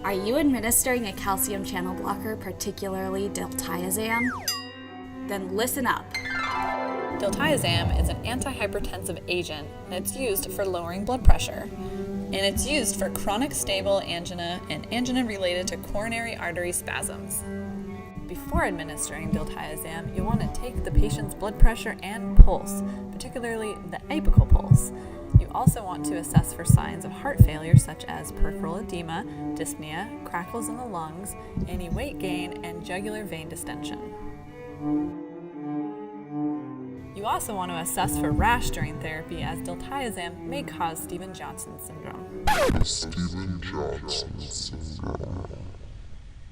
Are you administering a calcium channel blocker, particularly diltiazem? Then listen up. Diltiazem is an antihypertensive agent, and it's used for lowering blood pressure. And it's used for chronic stable angina and angina related to coronary artery spasms. Before administering diltiazem, you'll want to take the patient's blood pressure and pulse, particularly the apical pulse. You also want to assess for signs of heart failure such as peripheral edema, dyspnea, crackles in the lungs, any weight gain, and jugular vein distension. You also want to assess for rash during therapy, as diltiazem may cause Stevens-Johnson syndrome.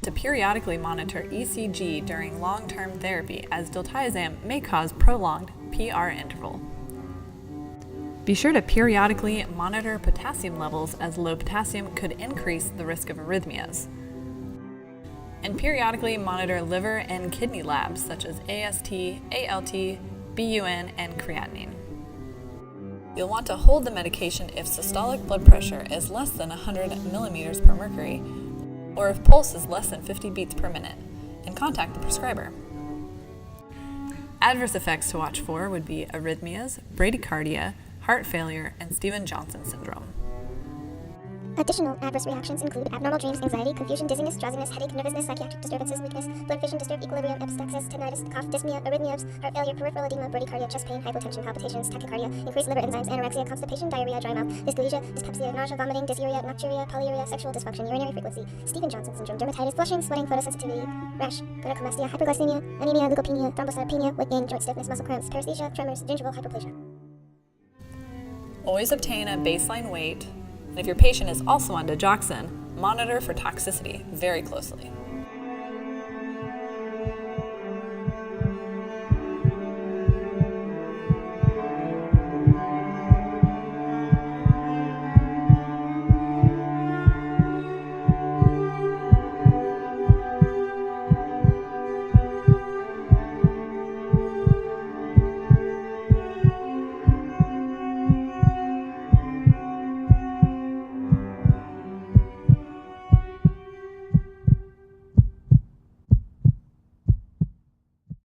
To periodically monitor ECG during long-term therapy, as diltiazem may cause prolonged PR interval. Be sure to periodically monitor potassium levels, as low potassium could increase the risk of arrhythmias. And periodically monitor liver and kidney labs such as AST, ALT, BUN, and creatinine. You'll want to hold the medication if systolic blood pressure is less than 100 millimeters per mercury, or if pulse is less than 50 beats per minute, and contact the prescriber. Adverse effects to watch for would be arrhythmias, bradycardia, heart failure, and Stevens-Johnson syndrome. Additional adverse reactions include abnormal dreams, anxiety, confusion, dizziness, drowsiness, headache, nervousness, psychiatric disturbances, weakness, blurred vision, disturbed equilibrium, epistaxis, tinnitus, cough, dyspnea, arrhythmias, heart failure, peripheral edema, bradycardia, chest pain, hypotension, palpitations, tachycardia, increased liver enzymes, anorexia, constipation, diarrhea, dry mouth, dysplegia, dyspepsia, nausea, vomiting, dysuria, nocturia, polyuria, sexual dysfunction, urinary frequency, Stevens-Johnson syndrome, dermatitis, flushing, sweating, photosensitivity, rash, gynecomastia, hyperglycemia, anemia, leukopenia, thrombocytopenia, weight gain, joint stiffness, muscle cramps, paresthesia, tremors, gingival hyperplasia. Always obtain a baseline weight, and if your patient is also on digoxin, monitor for toxicity very closely.